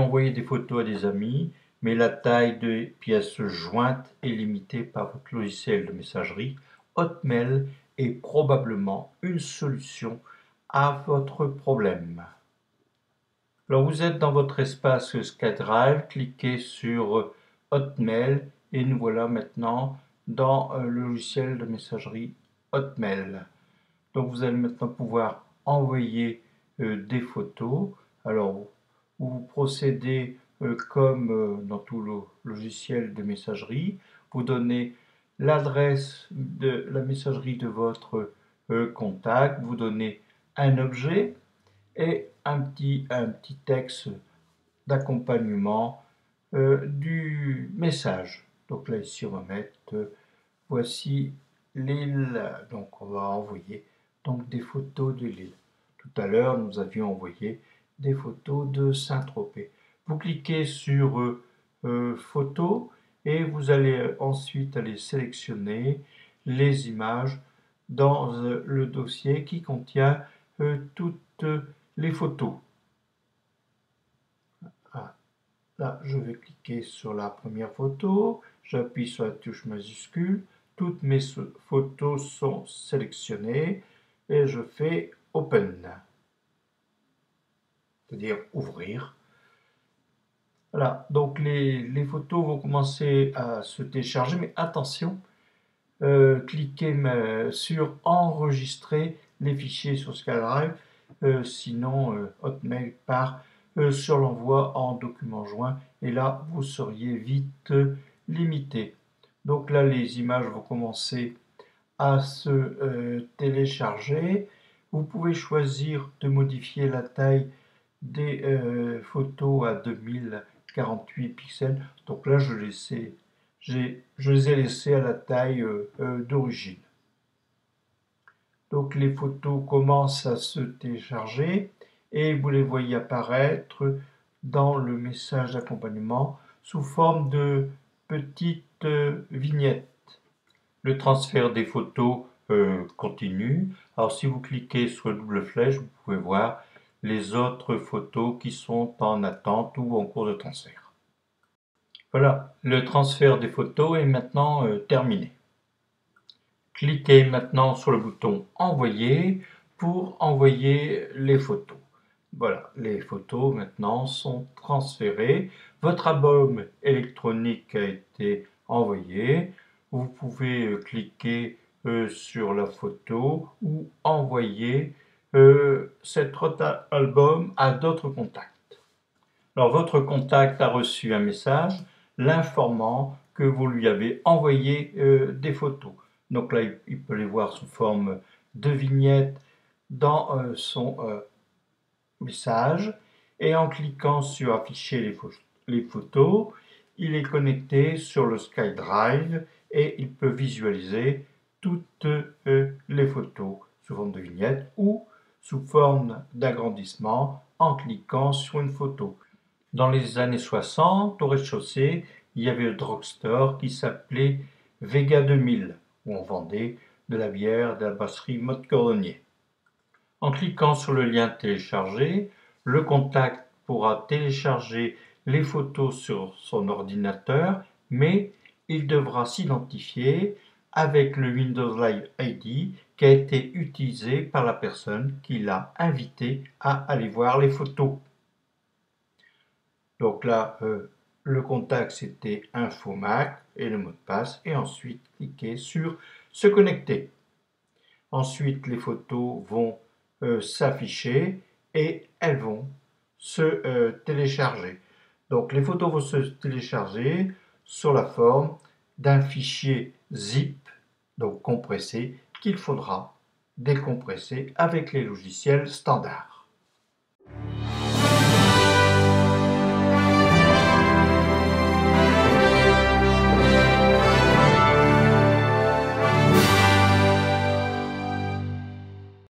envoyer des photos à des amis, mais la taille des pièces jointes est limitée par votre logiciel de messagerie. Hotmail est probablement une solution à votre problème. Alors vous êtes dans votre espace SkyDrive, cliquez sur Hotmail et nous voilà maintenant dans le logiciel de messagerie Hotmail. Donc vous allez maintenant pouvoir envoyer des photos. Alors vous procédez comme dans tout le logiciel de messagerie. Vous donnez l'adresse de la messagerie de votre contact, vous donnez un objet et un petit texte d'accompagnement du message. Donc là ici on va mettre voici l'île, donc on va envoyer donc des photos de l'île. Tout à l'heure nous avions envoyé des photos de Saint-Tropez. Vous cliquez sur photos et vous allez ensuite aller sélectionner les images dans le dossier qui contient toutes les photos. Là, je vais cliquer sur la première photo, j'appuie sur la touche majuscule, toutes mes photos sont sélectionnées et je fais Open, c'est-à-dire ouvrir. Voilà, donc les photos vont commencer à se télécharger, mais attention, cliquez sur enregistrer les fichiers sur SkyDrive, sinon Hotmail part sur l'envoi en document joint et là vous seriez vite limité. Donc là les images vont commencer à se télécharger. Vous pouvez choisir de modifier la taille des photos à 2048 pixels. Donc là je les ai laissées à la taille d'origine. Donc les photos commencent à se télécharger et vous les voyez apparaître dans le message d'accompagnement sous forme de petites vignettes. Le transfert des photos continue. Alors si vous cliquez sur la double flèche, vous pouvez voir les autres photos qui sont en attente ou en cours de transfert. Voilà, le transfert des photos est maintenant terminé. Cliquez maintenant sur le bouton Envoyer pour envoyer les photos. Voilà, les photos maintenant sont transférées. Votre album électronique a été envoyé. Vous pouvez cliquer sur la photo ou envoyer cet album à d'autres contacts. Alors votre contact a reçu un message l'informant que vous lui avez envoyé des photos. Donc là, il peut les voir sous forme de vignettes dans son message. Et en cliquant sur afficher les photos, il est connecté sur le SkyDrive et il peut visualiser toutes les photos sous forme de vignettes ou sous forme d'agrandissement en cliquant sur une photo. Dans les années 60, au rez-de-chaussée, il y avait le drugstore qui s'appelait Vega 2000, où on vendait de la bière de la brasserie Motte-Cordonnier. En cliquant sur le lien télécharger, le contact pourra télécharger les photos sur son ordinateur, mais il devra s'identifier avec le Windows Live ID qui a été utilisé par la personne qui l'a invité à aller voir les photos. Donc là, le contact c'était Infomac et le mot de passe et ensuite cliquez sur se connecter. Ensuite les photos vont s'afficher et elles vont se télécharger. Donc les photos vont se télécharger sur la forme d'un fichier zip, donc compressé, qu'il faudra décompresser avec les logiciels standards.